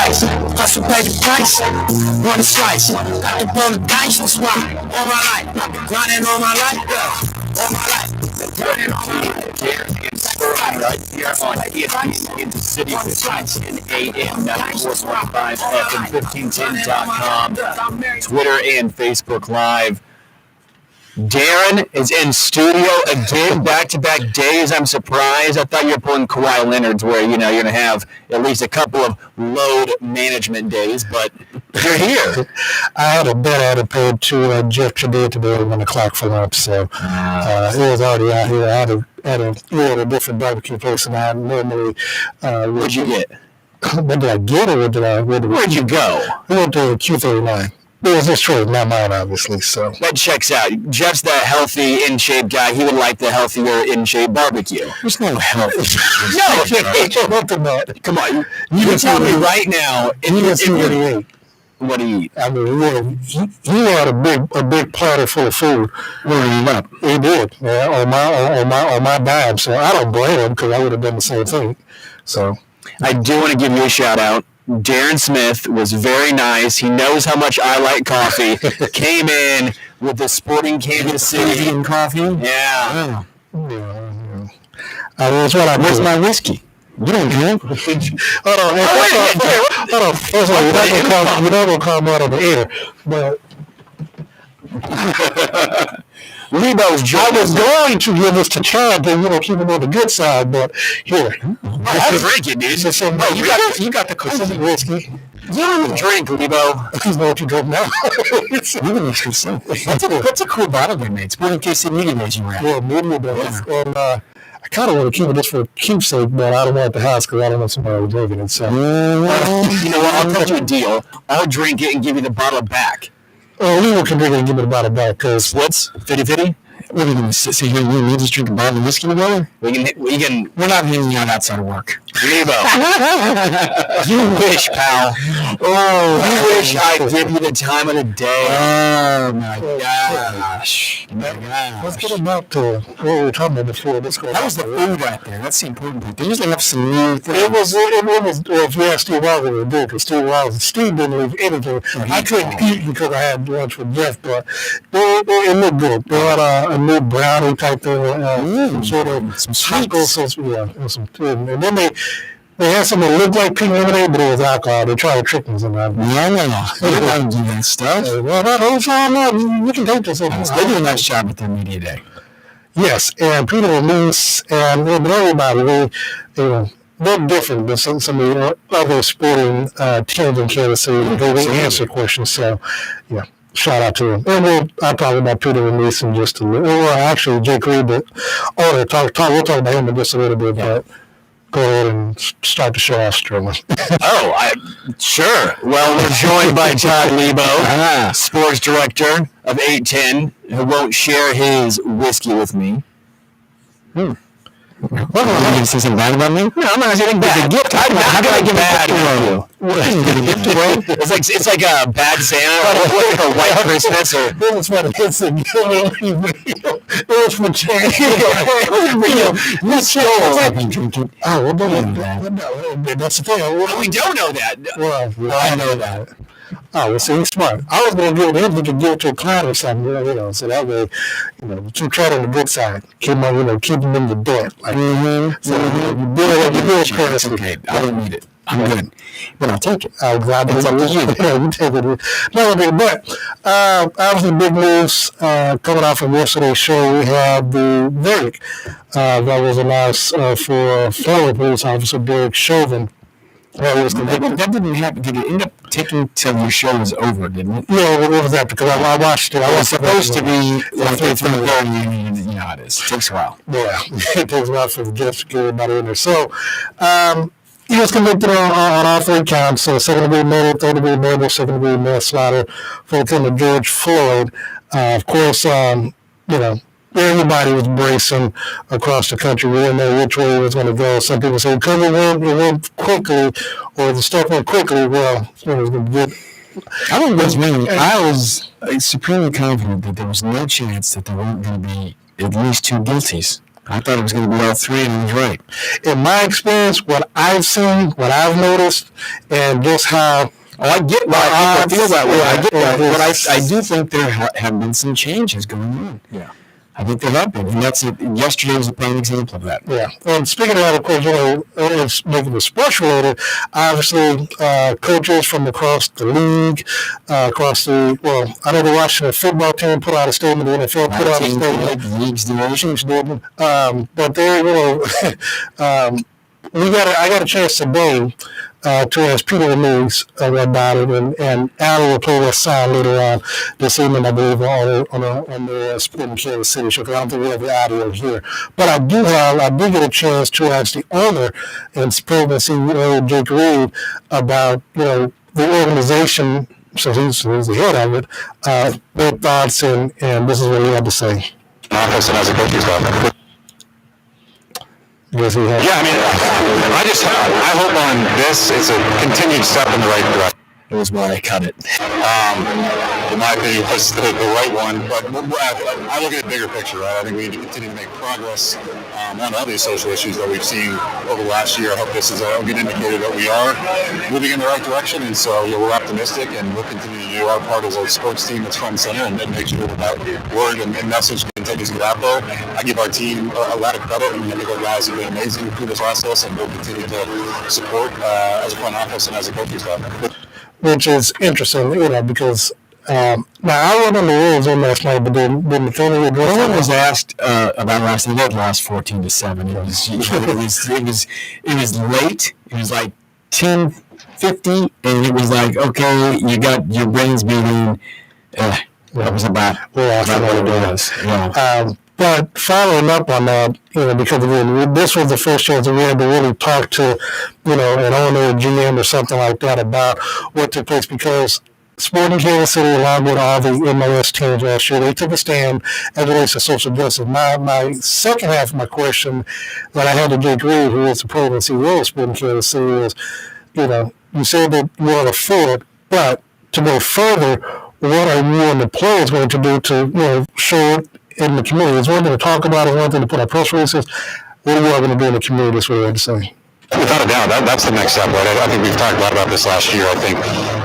twice. Hustle, pay the price. One slice. Got to roll the dice. That's why all my life I've been grinding all my life. All my life. Grinding all my life. Right here on ESPN City 1510 AM 94.5 FM 1510.com, Twitter and Facebook Live. Darren is in studio again, back-to-back days. I'm surprised. I thought you were pulling Kawhi Leonard's where, you're going to have at least a couple of load management days, but you're here. I had a bet I had to pay to Jeff today at 1 o'clock for lunch, so it was already out here. I had a different barbecue place than I normally What'd you get? What did I get, or Where'd you go? I went to Q39. It was his choice, not mine, obviously. So that checks out. Jeff's the healthy, in-shape guy. He would like the healthier, in-shape barbecue. There's no health. No. Come on. You can tell me right now. What do you eat? I mean, he had a big platter full of food. He did. On my dime. So I don't blame him because I would have done the same thing. So I do want to give you a shout out. Darren Smith was very nice. He knows how much I like coffee. Came in with the Sporting Kansas City and coffee. Yeah. That's what I do. Where's my whiskey? You don't drink? Hold on. First of all, you're not going to call me out on the air. But Leabo's job. I was going to give us to Chad, but keep him on the good side. But here, I'll drink it, dude. You got the whiskey. You don't even drink, Leabo. I know what you drink now. That's a cool bottle they made. Sporting KC Media Days you were at. Yeah, Media Days. And I kind of want to keep it just for keepsake, but I don't want it at the house because I don't want somebody drinking it. So, you know what? I'll cut you a deal. I'll drink it and give you the bottle back. Oh, we can drink it and give it a bottle back because what's 50-50? What are we going to sit here and we just drink a bottle of whiskey together? We're not hanging out outside of work. Leabo. You wish, pal. You wish I'd give you the time of the day. Oh, my gosh. Let's get back to what we were talking about before. That was the food right there. That's the important part. They usually have some new things. It was if you ask Steve Wilder, it was good because Steve didn't leave anything. I couldn't eat because I had lunch with Jeff, but it looked good. They had a new brownie type thing, some sort of some sweets. And then they had something that looked like pink lemonade, but it was alcohol. They tried to trick me sometimes. They don't do that stuff. Well, that whole time, we can take this. They do a nice job at their media day. Yes, and Peter and Luce and everybody, they're different than some of the other sporting teams in Kansas City. They answer questions, so yeah. Shout out to him. And I'll talk about Peter and Luce in just a little. Well, actually, Jake Reed, but we'll talk about him in just a little bit, but go ahead and start the show off, Sterling. Sure. Well, we're joined by Todd Leabo, sports director of 810, who won't share his whiskey with me. What, are you going to say something bad about me? No, I'm not going to say anything bad. How can I give bad to you? It's like a bad Santa or White Christmas or. This is what it is. It was for change. Let's go. I've been drinking. Oh, well, that's the thing. We don't know that. Well, I know that. Oh, well, see, he's smart. I was going to give it to him to give it to a client or something, so that way, keep trying on the good side. Keep him in the debt. So you do it courtesy. Okay, I don't need it. I'm good. But I'll take it. I'm glad it's up to you. Yeah, you take it. But obviously big news coming out from yesterday's show. We had the verdict that was announced for Florida police officer Derek Chauvin. That didn't happen. Did it end up taking till your show was over, didn't it? Yeah, it was that because I watched it. I was supposed to be like 3:30. You know how it is. It takes a while. Yeah, it takes a while for the judge to get everybody in there. So, he was convicted on all three counts. So, second-degree murder, third-degree murder, second-degree manslaughter for Lieutenant George Floyd. Of course, everybody was bracing across the country. We didn't know which way it was going to go. Some people said because it went quickly, or the stuff went quickly. Well, it was going to get. I don't know. I was supremely confident that there was no chance that there weren't going to be at least two guilties. I thought it was going to be all three, and he was right. In my experience, what I've seen, what I've noticed, and just how. Oh, I get why I feel that way. I get that, but I do think there have been some changes going on. Yeah. I think there have been, and that's it. Yesterday was a prime example of that. Yeah, and speaking of that, of course, it's making it sports related. Obviously, coaches from across the league, I know the Washington football team put out a statement. The NFL put out a statement. The leagues did. But they, I got a chance today to ask Peter Leeds about it, and Allie will play that sound later on this evening, I believe, on the Sport in Kansas City show, because I don't think we have the audio here. But I did get a chance to ask the owner and president CEO Jake Reed about the organization, so he's the head of it, their thoughts, and this is what he had to say. Office and as a coaching staff. Yes, he has. Yeah, I mean, I hope on this it's a continued step in the right direction. It was why I cut it. In my opinion, was the right one. But I look at a bigger picture, right? I think we need to continue to make progress on all these social issues that we've seen over the last year. I hope this is a good indicator that we are moving in the right direction. And so we're optimistic, and we'll continue to do our part as a sports team that's front and center, and make sure that word and message continues to get out there. I give our team a lot of credit. I mean, I think our guys have been amazing through this process, and we'll continue to support as a front office and as a coaching staff. Which is interesting, because now I went on the rules on last night, but then the thing no one was asked about last night. They lost 14-7. It was late. It was like 10:50, and it was like, okay, you got your brains beating. That was about what it was. Yeah. But following up on that, because again, this was the first chance that we had to really talk to, an owner, a GM, or something like that about what took place, because Sport in Kansas City, along with all the MLS teams last year, they took a stand as it relates to social justice. My second half of my question that I had to Jake Reed, who is the president and CEO of Sport in Kansas City, is, you said that you want to forward, but to go further, what are you and the players going to do to, show in the community? It's one thing to talk about, it's one thing to put out press releases. What are you all going to do in the community? That's what I had to say. Without a doubt, that's the next step, right? I think we've talked a lot about this last year. I think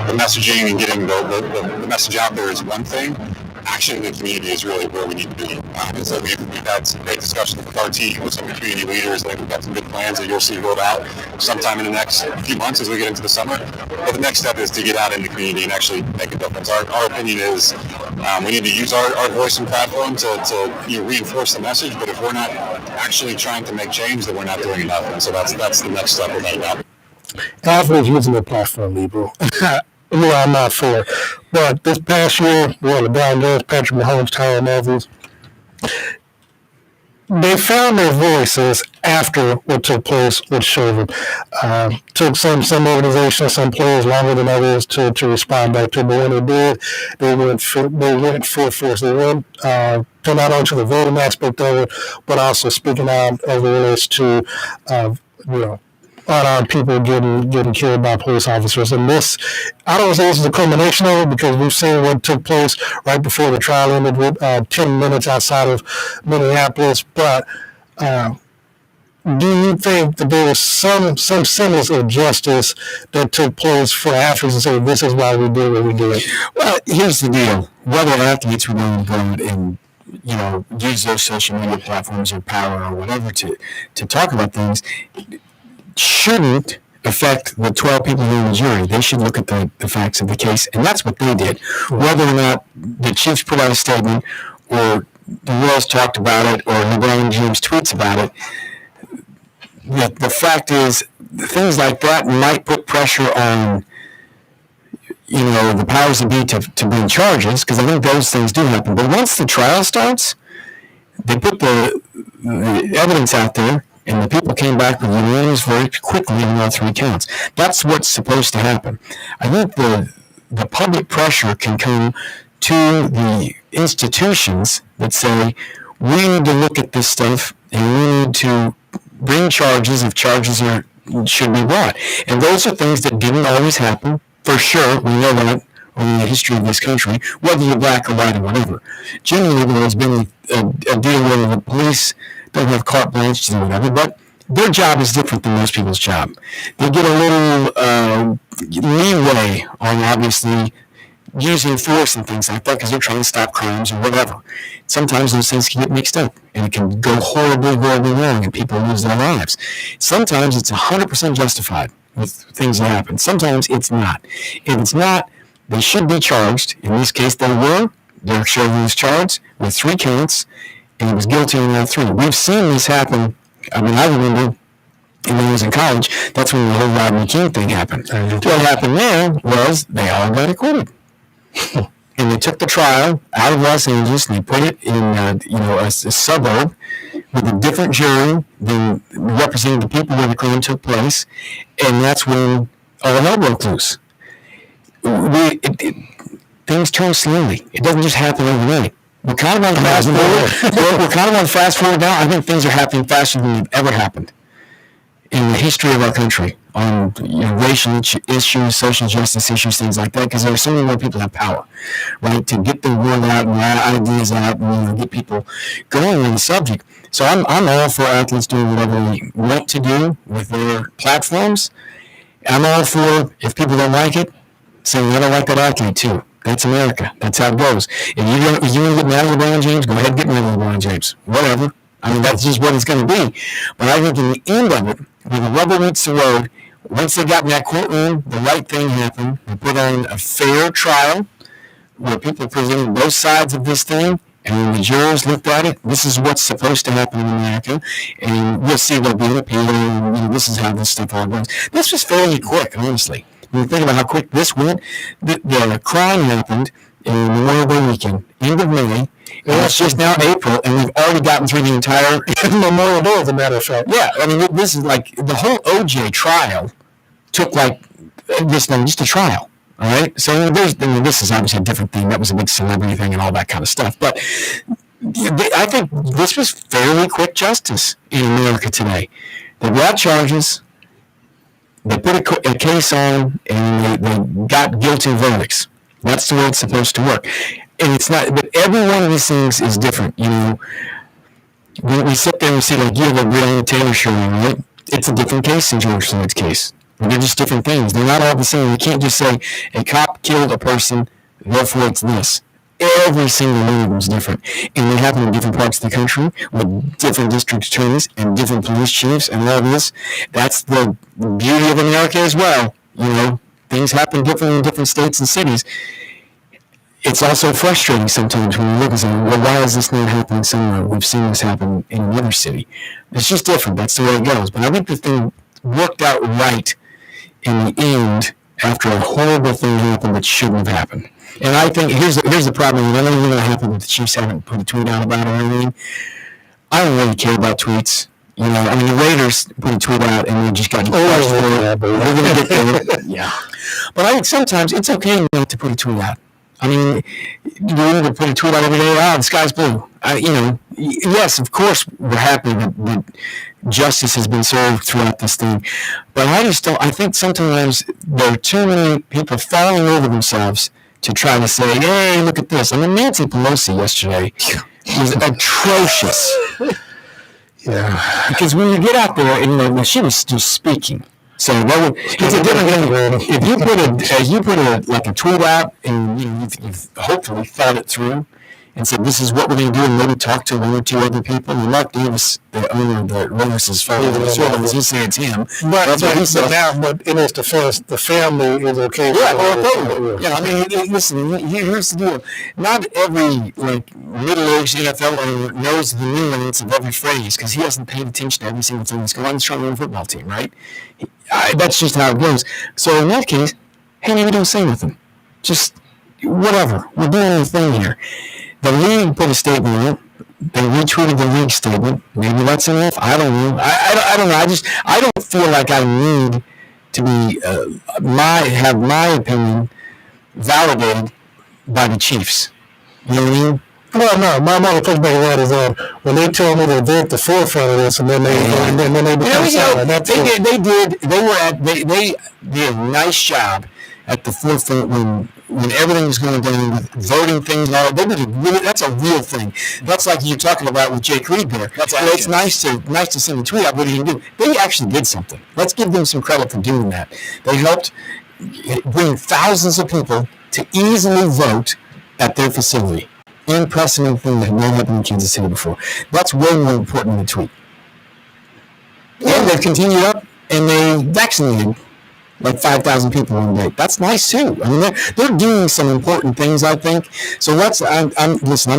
the messaging and getting the message out there is one thing. Action in the community is really where we need to be. And so we've had some great discussions with our team, with some community leaders. I think we've got some good plans that you'll see rolled out sometime in the next few months as we get into the summer. But the next step is to get out in the community and actually make a difference. Our opinion is we need to use our voice and platform to reinforce the message. But if we're not actually trying to make change, then we're not doing enough. And so that's the next step without a doubt. Athletes using their platform, Leabo. I'm not for. But this past year, LeBron James, Patrick Mahomes, Tyler Matthews, they found their voices after what took place with Chauvin. Took some organizations, some players longer than others to respond back to it. But when they did, they went full force. They went to not only to the voting aspect of it, but also speaking out as it relates to, unarmed people getting killed by police officers. And this, I don't say this is a culmination of it, because we've seen what took place right before the trial ended with 10 minutes outside of Minneapolis. But do you think that there was some semblance of justice that took place for athletes to say, this is why we did what we did? Well, here's the deal. Whether athletes were going to go and use those social media platforms or power or whatever to talk about things shouldn't affect the 12 people who are in the jury. They should look at the facts of the case, and that's what they did. Whether or not the Chiefs put out a statement, or the Royals talked about it, or LeBron James tweets about it, the fact is, things like that might put pressure on the powers that be to bring charges, because I think those things do happen. But once the trial starts, they put the evidence out there, and the people came back with unanimous very quickly on all three counts. That's what's supposed to happen. I think the public pressure can come to the institutions that say, we need to look at this stuff, and we need to bring charges if charges should be brought. And those are things that didn't always happen. For sure, we know that or in the history of this country, whether you're black or white or whatever. Generally, there has been a deal where the police don't have carte blanche to do whatever, but their job is different than most people's job. They get a little leeway on obviously using force and things like that because they're trying to stop crimes or whatever. Sometimes those things can get mixed up and it can go horribly, horribly wrong and people lose their lives. Sometimes it's 100% justified with things that happen. Sometimes it's not. If it's not, they should be charged. In this case, they were. Derek Chauvin was charged with 3 counts and he was guilty on all 3. We've seen this happen. I mean, I remember when I was in college, that's when the whole Rodney King thing happened. What happened there was they all got acquitted. And they took the trial out of Los Angeles and they put it in a suburb with a different jury than representing the people where the crime took place, and that's when all hell broke loose. Things turn slowly. It doesn't just happen overnight. We're kind of on fast forward. We're kind of on fast forward now. I think things are happening faster than they've ever happened in the history of our country on racial issues, social justice issues, things like that, because there are so many more people that have power, right, to get their word out and their ideas out and get people going on the subject. So I'm all for athletes doing whatever they want to do with their platforms. I'm all for, if people don't like it, saying I don't like that athlete too. That's America. That's how it goes. If you want to get mad at LeBron James, go ahead and get mad at LeBron James. Whatever. I mean, that's just what it's going to be. But I think in the end of it, when the rubber meets the road, once they got in that courtroom, the right thing happened. They put on a fair trial where people presented both sides of this thing, and when the jurors looked at it, this is what's supposed to happen in America, and we'll see there'll be an appeal, and this is how this stuff all goes. This was fairly quick, honestly. When you think about how quick this went, the crime happened in Memorial Day weekend, end of May. It's just now April, and we've already gotten through the entire Memorial Day, as a matter of fact. Yeah, I mean, this is like the whole OJ trial took like just a trial. All right, so this is obviously a different thing. That was a big celebrity thing and all that kind of stuff. But I think this was fairly quick justice in America today. They brought charges, they put a case on, and they got guilty verdicts. That's the way it's supposed to work. And it's not, but every one of these things is different. We sit there and see, like, you have a Breonna Taylor showing, right? It's a different case than George Floyd's case. They're just different things. They're not all the same. You can't just say a cop killed a person, therefore it's this. Every single one of them is different. And they happen in different parts of the country with different district attorneys and different police chiefs and all this. That's the beauty of America as well. Things happen differently in different states and cities. It's also frustrating sometimes when you look and say, well, why is this not happening somewhere? We've seen this happen in another city. It's just different. That's the way it goes. But I think the thing worked out right in the end after a horrible thing happened that shouldn't have happened. And I think here's the problem. I don't know what's going to happen if the Chiefs haven't put a tweet out about it or anything. I don't really care about tweets. The Raiders put a tweet out and they just got crushed for it. We're going to get there. Yeah. But I think sometimes it's okay not to put a tweet out. I mean, you need to put a tweet out every day, the sky's blue. Yes, of course, we're happy that justice has been served throughout this thing. But I think sometimes there are too many people falling over themselves to try to say, hey, look at this. I mean, Nancy Pelosi yesterday was atrocious. Yeah. Because when you get out there, and she was just speaking. So it's a different thing. If you put a tweet out and you've hopefully thought it through and said this is what we're going to do and maybe talk to 1 or 2 other people. And Mark Davis, the owner of the Raiders' family, he said it's him. But in his defense, the family is okay. Yeah, I mean, listen. Here's the deal. Not every middle-aged NFL owner knows the nuance of every phrase because he hasn't paid attention to every single thing that's going on. He's trying to run a football team, right? That's just how it goes. So in that case, hey, maybe don't say nothing. Just whatever. We're doing a thing here. The league put a statement out. They retweeted the league statement. Maybe that's enough. I don't know. I don't know. I don't feel like I need to be have my opinion validated by the Chiefs. You know what I mean? Well, no, my motherfucking that is when they told me that they're at the forefront of this, and then they become silent. They did a nice job at the forefront when when everything was going down with voting things and all, that's a real thing. That's like you're talking about with Jake Reed there. It's nice to send a tweet out. What are you going to do? They actually did something. Let's give them some credit for doing that. They helped bring thousands of people to easily vote at their facility. Unprecedented thing that had never happened in Kansas City before. That's way more important than a tweet. And they've continued up, and they vaccinated like 5,000 people one day. That's nice too. I mean, they're doing some important things, I think. So listen, I'm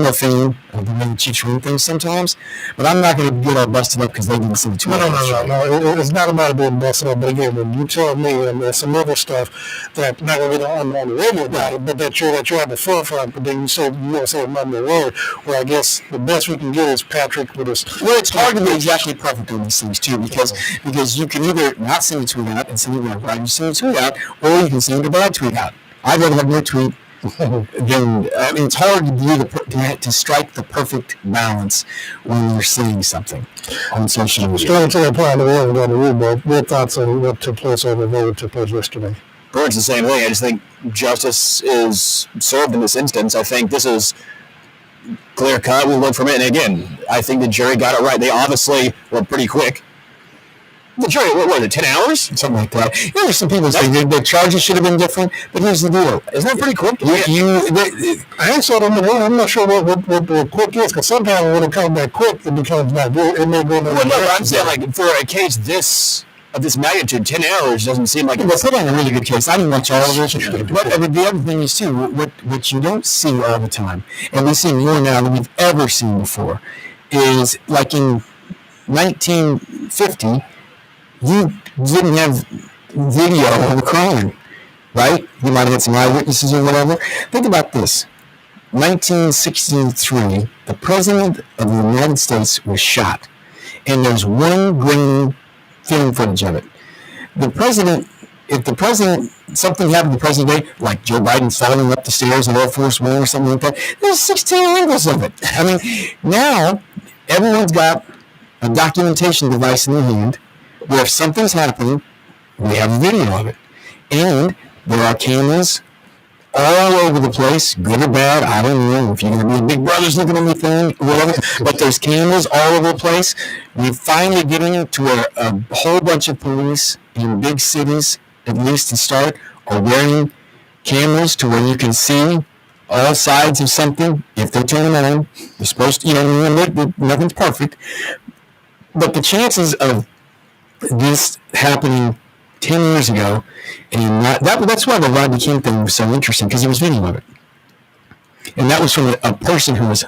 a fan of the way the Chiefs run things sometimes, but I'm not going to get all busted up because they didn't see the tweet. No. It's not about being busted up. But again, when you tell me, and there's some other stuff that not going to be on the radio about it, but that you're at the forefront. But then you say Monday word, where I guess the best we can get is Patrick with us. Well, it's hard to be exactly perfect on these things too, because you can either not send a tweet out and send it right. Send a tweet out, or you can send a bad tweet out. I'd rather have no tweet than. I mean, it's hard to do to strike the perfect balance when you're saying something on social media. Strong to the point of the world on the Rules. What thoughts on what took place over there? What took place yesterday? Bird's the same way. I just think justice is served in this instance. I think this is clear cut. We look from it, and again, I think the jury got it right. They obviously were pretty quick. The jury, what was it, 10 hours? Something like that. There's some people saying the charges should have been different, but here's the deal. Isn't that pretty quick? I ain't sort of, I'm not sure what quick is, because sometimes when it comes back quick, it becomes not good. It may go in the Well, no, I'm saying, like, for a case of this magnitude, 10 hours doesn't seem like... They put on a really good case. I didn't watch all of it. But the other thing is, too, what you don't see all the time, and we see more now than we've ever seen before, is like in 1950, you didn't have video of a crime, right? You might have had some eyewitnesses or whatever. Think about this. 1963, the President of the United States was shot, and there's one grain film footage of it. If something happened to the President today, like Joe Biden falling up the stairs in Air Force One or something like that, there's 16 angles of it. I mean, now everyone's got a documentation device in their hand, where if something's happening, we have a video of it. And there are cameras all over the place, good or bad. I don't know if you're going to be a Big Brother's looking at me thing or whatever, but there's cameras all over the place. We're finally getting to where a whole bunch of police in big cities, at least to start, are wearing cameras to where you can see all sides of something. If they turn them on, they're supposed to, nothing's perfect. But the chances of this happening 10 years ago, and that's why the Rodney King thing was so interesting, because there was video of it. And that was from a person who was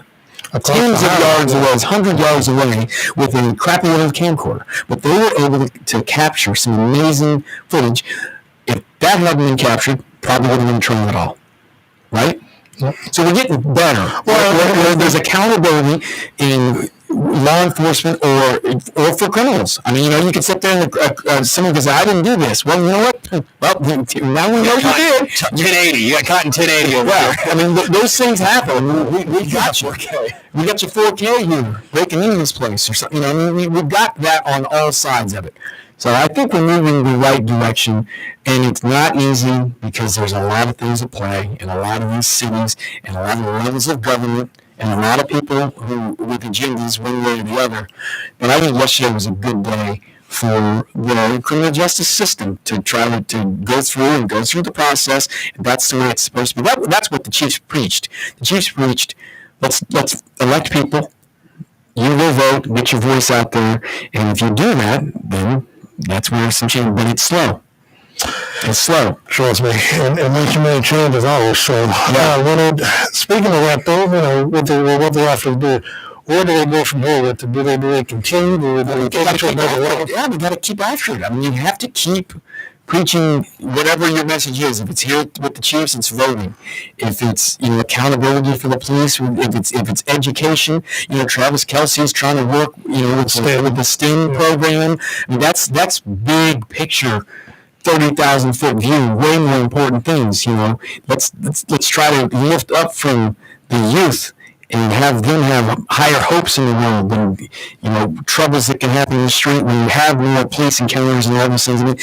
tens of yards away, 100 yards away, with a crappy old camcorder. But they were able to capture some amazing footage. If that hadn't been captured, probably wouldn't have been trial at all. Right? Yep. So we're getting better. Well, there's accountability in law enforcement or for criminals. I mean, you can sit there and someone can say, I didn't do this. Well, you know what? Well, now we know you did. 1080. You got caught in 1080 over there. there. I mean, those things happen. We got you. We got your 4K here breaking into this place or something. I mean, we've got that on all sides of it. So I think we're moving the right direction, and it's not easy because there's a lot of things at play in a lot of these cities and a lot of levels of government and a lot of people who with agendas one way or the other. But I think yesterday was a good day for the criminal justice system to try to go through the process. And that's the way it's supposed to be. That's what the Chiefs preached. The Chiefs preached, let's elect people. You go vote, get your voice out there, and if you do that, then that's where some change. But it's slow. It's slow. Trust me. And making many changes always slow. Speaking of that, though, what they actually do, where do they go from here with it? Do they continue? Do they take it to another level? Yeah, we got to keep after it. I mean, you have to keep preaching whatever your message is. If it's here with the Chiefs, it's voting. If it's accountability for the police, if it's education, Travis Kelce's trying to work with the STEM program. I mean, that's big picture, 30,000 foot view. Way more important things. Let's try to lift up from the youth and have them have higher hopes in the world than, troubles that can happen in the street when you have more police encounters and all those things. I mean,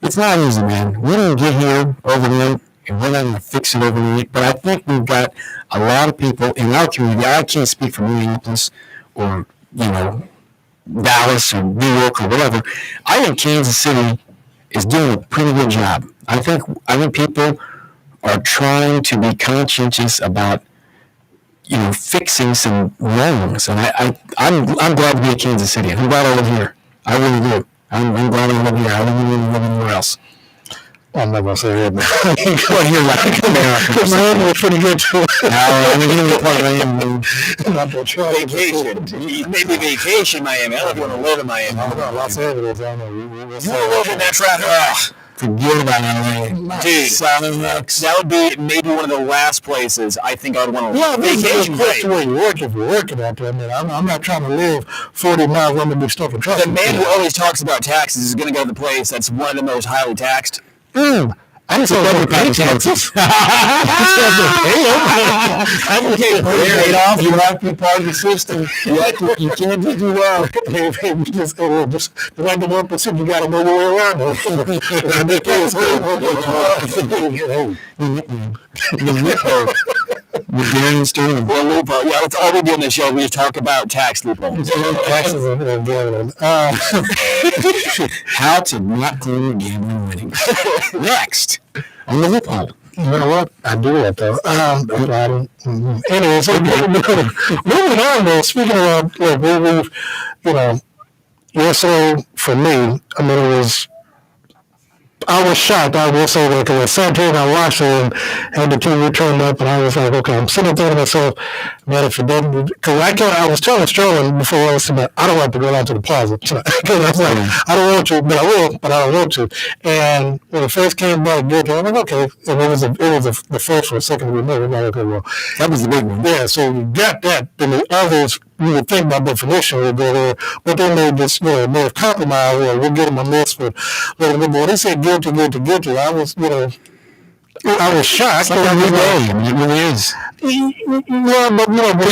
it's not easy, man. We didn't get here overnight. and we're not going to fix it overnight. But I think we've got a lot of people in our community. I can't speak for Minneapolis or, Dallas or New York or whatever. I think Kansas City is doing a pretty good job. I think people are trying to be conscientious about, fixing some wrongs. And I'm glad to be in Kansas City. I'm glad I live here. I really do. I'm glad I live here. I don't really live anywhere else. I'm not going to say it. Well, you're like America. Miami was pretty good too. I'm going to part of Miami. Not to try Vacation. Maybe vacation Miami. I don't want to live in Miami. Los Angeles, I know. That's right. Forget about LA. Dude, that would be maybe one of the last places I think I would want to vacation. That's where you work if you're working out there. I mean, I'm not trying to live 40 miles under be stuck in traffic. The man who always talks about taxes is going to go to the place that's one of the most highly taxed. I just never pay taxes. I can get paid off. You have to be part of the system. You can't just do well. You just like the 1%, you got to know your way around it. Darren's doing loophole. Yeah, that's all we do on the show. We just talk about tax loopholes. Taxes are gambling. How to not claim your gambling winnings. Next on the loophole. You know what? I do that though. Anyway, so moving on though. Speaking of yesterday for me, I mean, I was shocked. I will say that because I sat here and I watched it and had the TV turned up, and I was like, okay, I'm sitting there to myself, man, if it doesn't, because I was telling Sterling before I was about, I don't want to go down to the plaza. Because I was like, I don't want to, but I will, but I don't want to. And when it first came back, good, I'm like, okay, and it was the first or second we made. I'm like, okay, well, that was the big one. Yeah, so we got that. Then the others, you would think by definition would go there, but then they just, may have compromised, we'll get them a list for a little bit more. They said guilty. I was, I was shocked. It's like every day. I mean, it really is. Yeah, but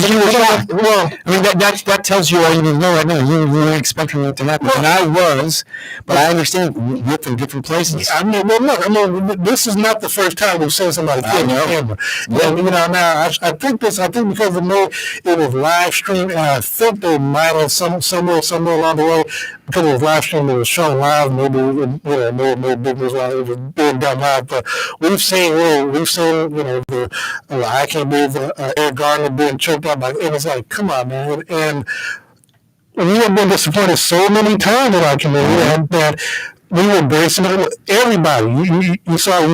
you were shocked. Well, I mean, that tells you all you need to know right now. You weren't expecting it to happen. And I was, but I understand we're from different places. I mean, well, look, this is not the first time we've seen somebody kill the camera. Well, now, I think because it was live streamed, and I think they might have somewhere along the way, because it was live streamed, it was shown live, maybe, no big news live, it was being done live, but we've seen, I can't believe Eric Gardner being choked out, and it's like, come on, man, and we have been disappointed so many times in our community that we were bracing everybody. You saw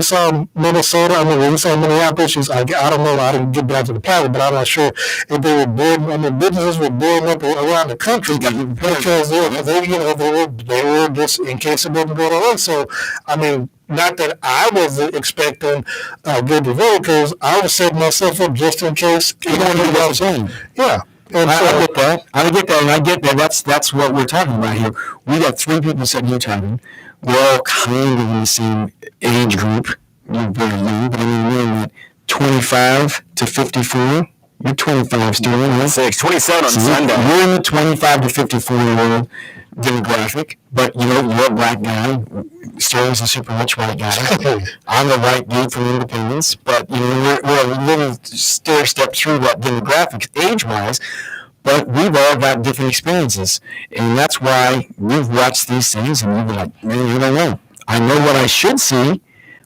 Minnesota. I mean, we saw Minneapolis. I don't know. I didn't get back to the pilot, but I'm not sure if they were boarding. I mean, businesses were boarding up around the country because they were just in case it didn't go to us. So, I mean, not that I was expecting good to vote, because I was setting myself up just in case. Yeah. And I get that. I get that. That's what we're talking about here. We got three people sitting here talking. We're all kind of in the same age group. You're very young, but I mean, we're in that 25 to 54. You're 25 still, right? 27 on Sunday. We're in the 25 to 54-year-old demographic, but you're a black guy. Sterling's a super rich white guy. I'm a white dude from Independence, but we're a little stair-step through that demographic age-wise. But we've all got different experiences, and that's why we've watched these things, and we've been like, man, I don't know. I know what I should see,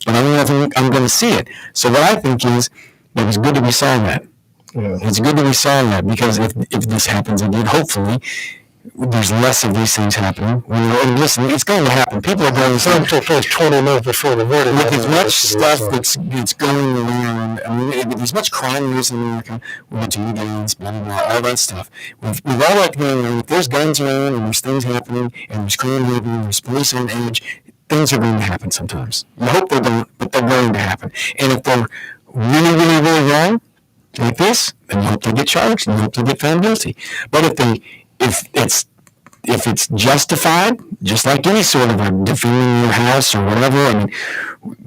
but I don't know if I'm going to see it. So what I think is, it was good that we saw that. Yeah. It's good that we saw that, because if this happens again, hopefully, there's less of these things happening. Listen, it's going to happen. People are going to say, until 20 minutes before the verdict. With as much stuff that's going around, I mean, there's much crime in America. We went to new guns, blah, blah, blah, all that stuff. We've all like going around. If there's guns around and there's things happening and there's crime happening and there's police on edge, things are going to happen sometimes. You hope they don't, but they're going to happen. And if they're really, really, really wrong, like this, then you hope they get charged and you hope they get found guilty. But if it's justified, just like any sort of a defending your house or whatever, I mean,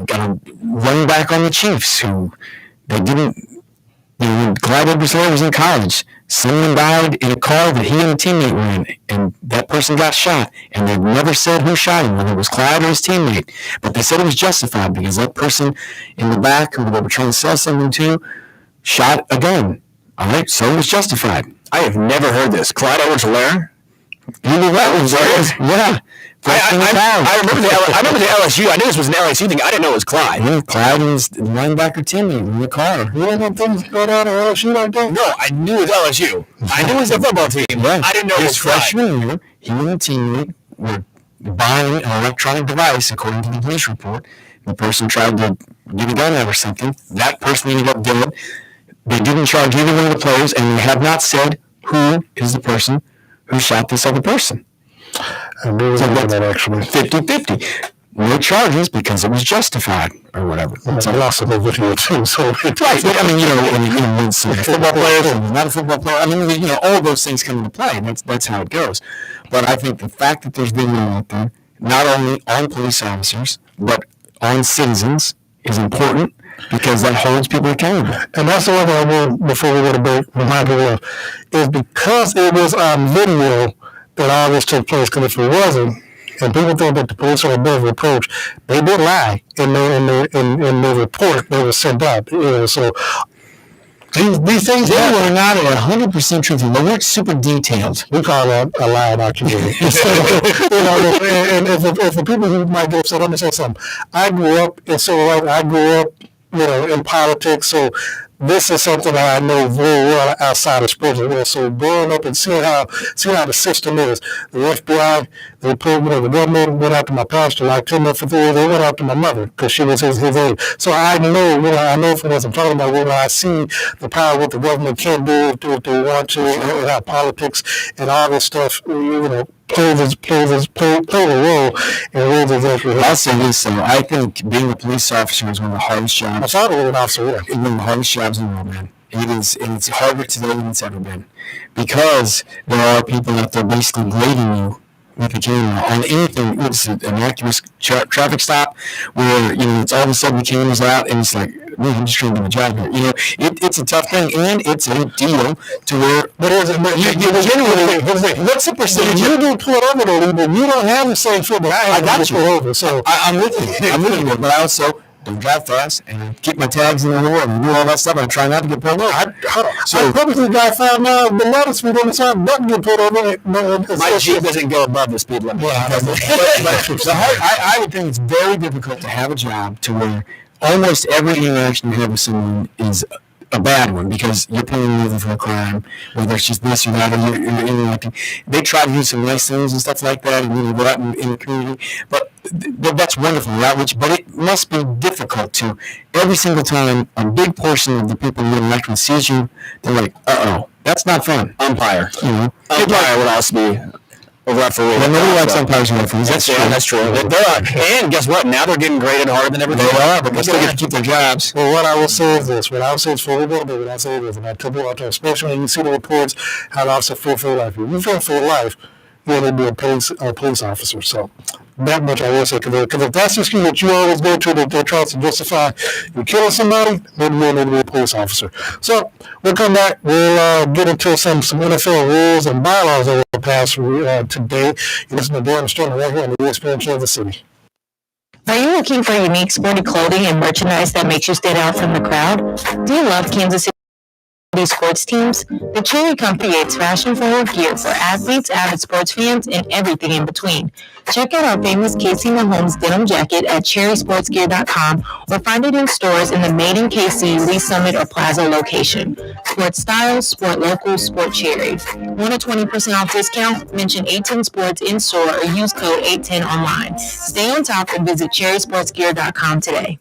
got to run back on the Chiefs, who they didn't. Clyde Edwards-Helaire was in college. someone died in a car that he and a teammate were in, and that person got shot, and they never said who shot him, whether it was Clyde or his teammate, but they said it was justified because that person in the back who they were trying to sell something to shot a gun. All right, so it was justified. I have never heard this. Clyde Edwards-Helaire? You knew that was yeah. I remember the LSU. I knew this was an LSU thing. I didn't know it was Clyde. Yeah, Clyde was the linebacker teammate in the car. You know what things go down at LSU like that? No, I knew it was LSU. I knew it was the football team. Right. I didn't know it was Clyde. Freshman year, he and a teammate were buying an electronic device, according to the police report. The person tried to get a gun out or something. That person ended up dead. They didn't charge either one of the players, and they have not said who is the person who shot this other person. I knew that actually. 50-50. No charges because it was justified or whatever. It's a loss of the video too. So right. I mean, when it's a football player or not a football player, I mean, all those things come into play. That's how it goes. But I think the fact that there's video out there, not only on police officers, but on citizens, is important because that holds people accountable. And that's the one thing I want, before we go to break, remind people of, is because it was on video that all this took place. Because if it wasn't, and people think that the police are above reproach, they did lie in the report that was sent out. So these things they were not 100% truthful. They weren't super detailed. We call that a lie document. And if the people who might get upset, let me say something. I grew up in civil rights. I grew up, in politics. So this is something that I know very well outside of sports as well. So growing up and seeing how the system is, the FBI, they put, the government went after my pastor, like 10 months before they went after my mother because she was his age. So I know, I know from what I'm talking about when I see the power what the government can do if they want to, and how politics and all this stuff, play the role in ways that actually. I'll say this though, I think being a police officer is one of the hardest jobs. I thought it was an officer. Yeah. It's one of the hardest jobs in the world, man. It is, and it's harder today than it's ever been, because there are people out there basically grading you with a camera on anything. It's an accurate traffic stop where it's all of a sudden the camera's out and it's like, man, I'm just trying to do my job here. It's a tough thing, and it's a deal to where. But generally, what's the percentage? You do pull it over though, but you don't have the same foot that I have to pull over. So I'm with you. But I also don't drive fast and keep my tags in the door and do all that stuff. I try not to get pulled over. I probably drive 5 miles below the speed limit, so I don't get pulled over. My Jeep doesn't go above the speed limit. I would think it's very difficult to have a job to where almost every interaction you have with someone is a bad one because you're pulling them over for a crime, whether it's just this or that, or you're interacting. They try to do some nice things and stuff like that, and go out in the community. But that's wonderful outreach. But it must be difficult to every single time a big portion of the people you interact with sees you. They're like, that's not fun. Umpire. Umpire would also be. Referee. Well, nobody likes umpires and referees. That's true. And guess what? Now they're getting graded harder than ever. They are, but they still get to keep their jobs. Well, what I will say is this. What I will say is for everybody, what I say is, and I tell people out there, especially when you see the reports, how the officer fear for life. If you fear for your life, you're going to be a police officer. So that much I will say. Because if that's the excuse that you always go to that they're trying to justify you killing somebody, then you're going to be a police officer. So we'll come back. We'll get into some NFL rules and bylaws that will pass today. You listen to Darren Stone right here on the ESPN Kansas City. Are you looking for unique sporty clothing and merchandise that makes you stand out from the crowd? Do you love Kansas City sports teams? The Cherry Company creates fashion-forward gear for athletes, avid sports fans, and everything in between. Check out our famous Casey Mahomes denim jacket at cherrysportsgear.com or find it in stores in the Made in KC, Lee Summit, or Plaza location. Sport style, sport local, sport cherry. Want a 20% off discount? Mention 18 Sports in store or use code 810 online. Stay on top and visit cherrysportsgear.com today.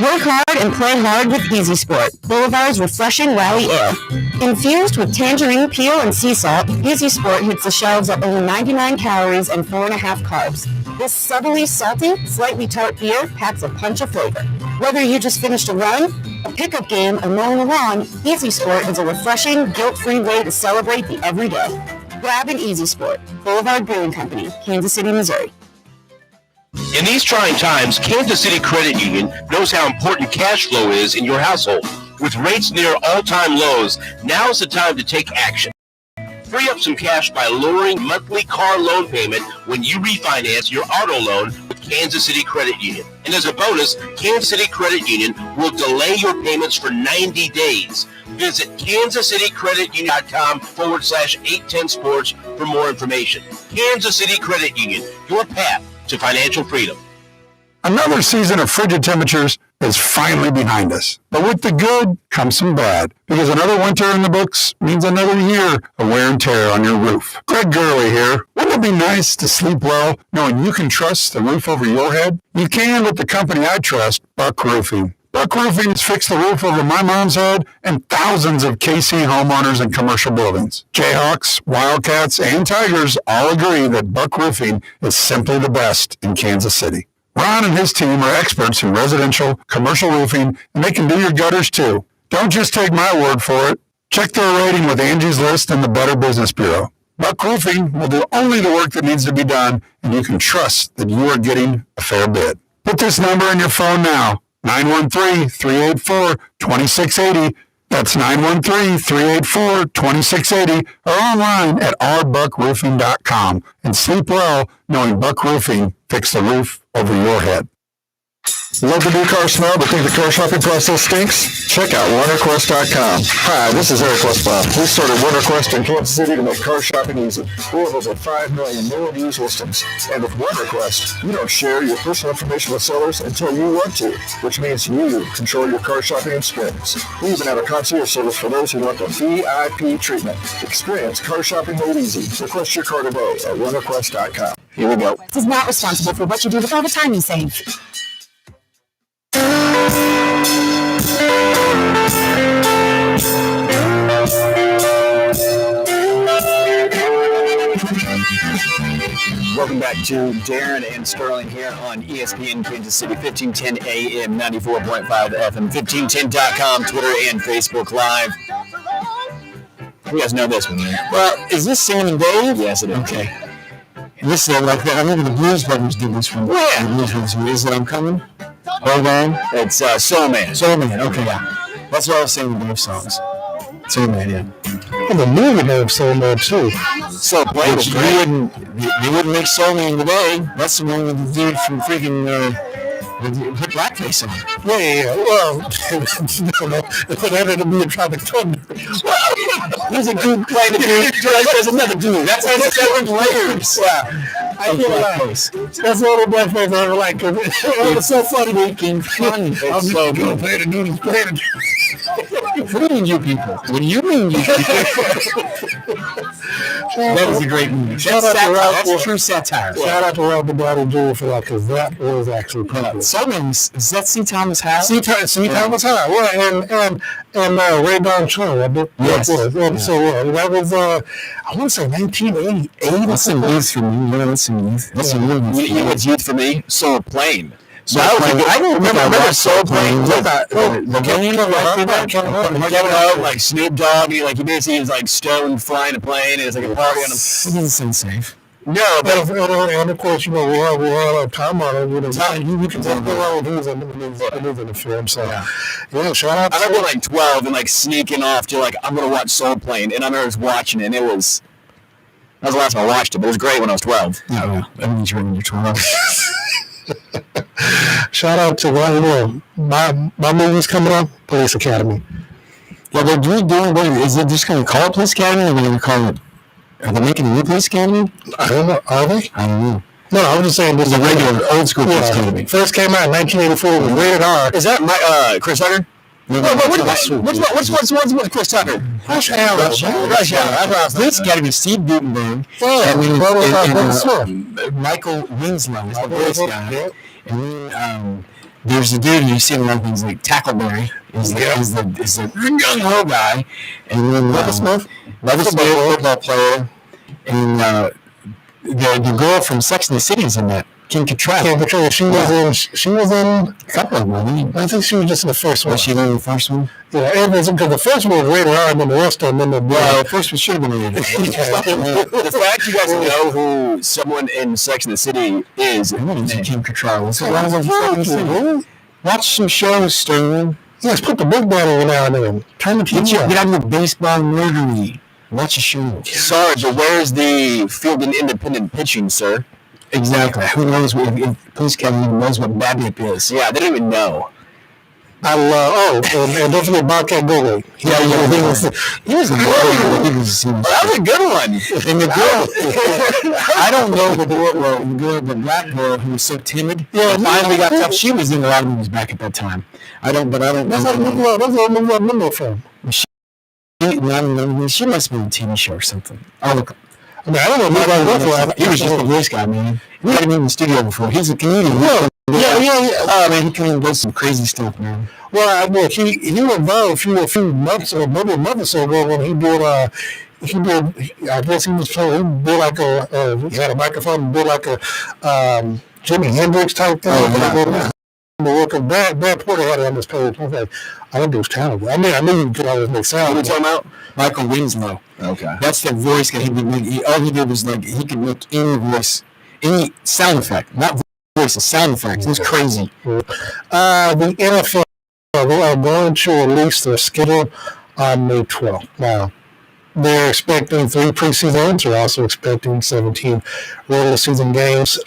Work hard and play hard with Easy Sport, Boulevard's refreshing rally ale. Infused with tangerine peel and sea salt, Easy Sport hits the shelves at only 99 calories and 4.5 carbs. This subtly salty, slightly tart beer packs a punch of flavor. Whether you just finished a run, a pickup game, or mowing the lawn, Easy Sport is a refreshing, guilt-free way to celebrate the everyday. Grab an Easy Sport, Boulevard Brewing Company, Kansas City, Missouri. In these trying times, Kansas City Credit Union knows how important cash flow is in your household. With rates near all-time lows, now's the time to take action. Free up some cash by lowering monthly car loan payment when you refinance your auto loan with Kansas City Credit Union. And as a bonus, Kansas City Credit Union will delay your payments for 90 days. Visit kansascitycreditunion.com/810sports for more information. Kansas City Credit Union, your path to financial freedom. Another season of frigid temperatures is finally behind us. But with the good comes some bad, because another winter in the books means another year of wear and tear on your roof. Greg Gurley here. Wouldn't it be nice to sleep well knowing you can trust the roof over your head? You can with the company I trust, Buck Roofing. Buck Roofing has fixed the roof over my mom's head and thousands of KC homeowners and commercial buildings. Jayhawks, Wildcats, and Tigers all agree that Buck Roofing is simply the best in Kansas City. Ron and his team are experts in residential, commercial roofing, and they can do your gutters too. Don't just take my word for it. Check their rating with Angie's List and the Better Business Bureau. Buck Roofing will do only the work that needs to be done, and you can trust that you are getting a fair bid. Put this number in your phone now, 913-384-2680. That's 913-384-2680, or online at ourbuckroofing.com. And sleep well knowing Buck Roofing fixed the roof over your head. Love the new car smell, but think the car shopping process stinks? Check out WonderQuest.com. Hi, this is Eric Westbrook. We started WonderQuest in Kansas City to make car shopping easy. We have over 5 million new and used listings. And with WonderQuest, you don't share your personal information with sellers until you want to, which means you control your car shopping experience. We even have a concierge service for those who want the VIP treatment. Experience car shopping made easy. Request your car today at WonderQuest.com. Here we go. Is not responsible for what you do with all the time you save. Welcome back to Darren and Sterling here on ESPN Kansas City, 1510 AM, 94.5 FM, 1510.com, Twitter and Facebook Live. You guys know this one, right? Well, is this Sam and Dave? Yes, it is. Okay. And this is like that. I remember the Blues Brothers did this one. Yeah. The Blues Brothers. Is it I'm Coming? Hold on. It's Soul Man. Soul Man. Okay, yeah. That's what I was saying with Dave songs. Soul Man, yeah. And the movie named Soul Man too. So Blade was great. They wouldn't make Soul Man today. That's the one with the dude from freaking put blackface on. Yeah. Well, it ended up being Tropic Thunder. He's a good playing the dude. There's another dude. That's 7 layers. Yeah. I feel like that's the only blackface I ever liked. It was so funny. Freaking funny. It's so good. Play the dude. What do you mean, you people? What do you mean, you people? That is a great movie. That's true satire. Shout out to Ralph Bernardo Jr. for that, because that was actually perfect. Is that C. Thomas Howell? C. Thomas Howell. Well, and Ray Don Chung. Yes. So that was I want to say 1988. That's some youth for me. Yeah, that's some youth. That's some youth. You know what's youth for me? Soul Plane. So I don't remember Soul Plane. Kevin Hart, like Snoop Dogg, he basically is like stoned flying a plane, and it's like a party on him. It doesn't sound safe. No, but and of course, we all have time on it. You can tell the wrong things in the film. So yeah, shout out. I remember like 12 and like sneaking off to like I'm gonna watch Soul Plane, and I remember just watching it, and that was the last time I watched it. But it was great when I was 12. Yeah, that means you're when you're 12. Shout out to my movie's coming up, Police Academy. Yeah, they're doing what is it just going to call it Police Academy, or are they going to call it? Are they making a new Police Academy? I don't know. Are they? I don't know. No, I was just saying this is a regular old school Police Academy. First came out in 1984. Was rated R. Is that my Chris Tucker? What's Chris Tucker? Rush Hour. Police Academy. Steve Gutenberg. And Michael Winslow is the voice guy. And then there's the dude you see in a lot of things like Tackleberry is the young ho guy, and then Leather Smith, football player, and the girl from Sex and the City is in that. Kim Cattrall. She was in a couple of them. I think she was just in the first one. Was she in the first one? Yeah, because the first one was rated R, and then the rest of them. The first one should have been rated R. The fact you guys know who someone in Sex and the City is. Kim Cattrall. Watch some shows, Sterling. Let's put the big ball over now and then. Turn the TV Get on. out of the baseball nerdery. Watch a show. Sorry, but where's the field and independent pitching, sir? Exactly. Who knows if Police Kevin even knows what BABIP is? Yeah, they don't even know. I love, and don't forget Bobcat Goldie. He was That was a good one. And the girl, I don't know the girl, the black girl who was so timid. Yeah, finally got tough. She was in a lot of movies back at that time. I don't know. That's what I remember from. She must have been a TV show or something. I'll look. I mean, I don't know. He was just a voice guy, man. We had him in the studio before. He's a comedian. Yeah. Oh man, he can do some crazy stuff, man. Well, he went viral a few months or maybe a month or so ago when he did. I guess he did like he had a microphone and did like a Jimi Hendrix type thing. Brad Porter had it on this page. I was like, I think it was talented. I mean, I knew he could always make sound. What are you talking about? Michael Winslow. Okay. That's the voice guy. All he did was like he could make any voice, any sound effect, not voice, a sound effect. It was crazy. The NFL are going to release their schedule on May 12th. Now, they're expecting 3 preseason games. They're also expecting 17 regular season games.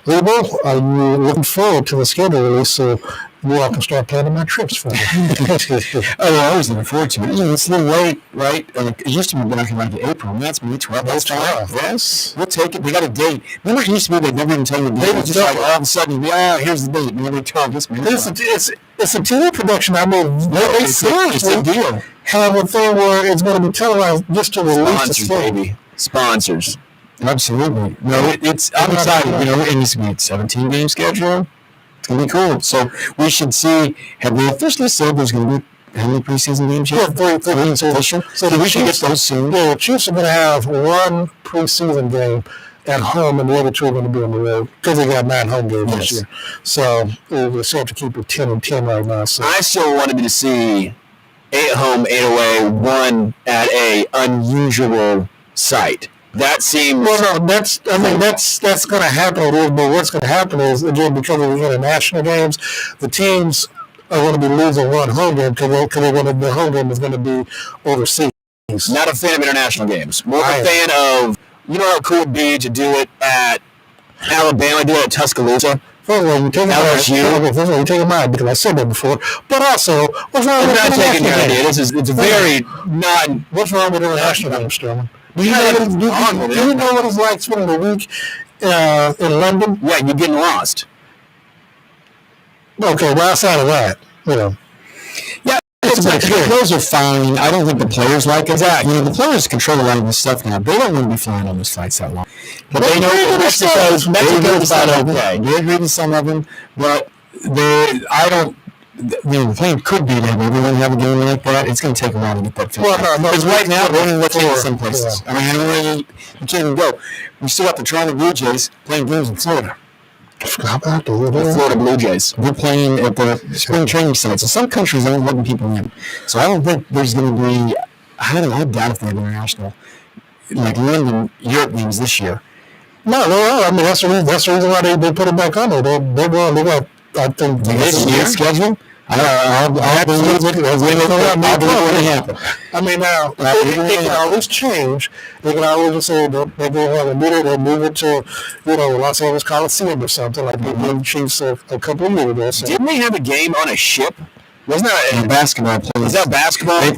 Leabo, are you looking forward to the schedule release so you all can start planning my trips for me? I was looking forward to it. It's a little late, right? It used to be back in like April. That's May 12th. That's fine. Yes. We'll take it. We got a date. Remember, it used to be they never even tell you the date. It's just like all of a sudden, here's the date. Nobody told us. It's a TV production. I mean, they seriously a deal. Have a thing where it's going to be televised just to release the schedule. Baby. Sponsors. Absolutely. No, I'm excited. And it's going to be a 17-game schedule. It's going to be cool. So we should see, have they officially said there's going to be how many preseason games yet? Yeah, 3 official. So we should get those soon. Yeah, the Chiefs are going to have 1 preseason game at home, and the other 2 are going to be on the road because they got 9 home games this year. So we're set to keep it 10-10 right now. So I still wanted to see 8 home, 8 away, 1 at a unusual site. That seems. Well, no, that's going to happen. But what's going to happen is, again, because of the international games, the teams are going to be losing 1 home game because the home game is going to be overseas. Not a fan of international games. More of a fan of, how cool it would be to do it at Alabama, do it at Tuscaloosa. First of all, you're taking mine because I said that before. But also, what's wrong with not taking your idea? It's very not. What's wrong with international games, Sterling? Do you know what it's like spending a week in London? Yeah, you're getting lost. Okay, well, outside of that, Yeah, the players are fine. I don't think the players like it. The players control a lot of this stuff now. They don't want to be flying on those flights that long. But they know Mexico's okay. They agree with some of them, but the plan could be to have everyone have a game like that. It's going to take a while to get that fixed. Because right now, we're only looking at some places. Yeah. I mean, you can't even go. We still got the Toronto Blue Jays playing games in Florida. How about the Florida Blue Jays? We're playing at the spring training sites. So some countries aren't letting people in. So I don't think there's going to be. I doubt if they have international, like London, Europe games this year. No. I mean, that's the reason why they put it back on there. They got. I think the schedule. I'll I mean, now, they can always change. They can always just say they're going to have a meeting, they'll move it to, Los Angeles Coliseum or something like they did Chiefs a couple of years ago. So. Didn't they have a game on a ship? Wasn't that basketball? Is that basketball? They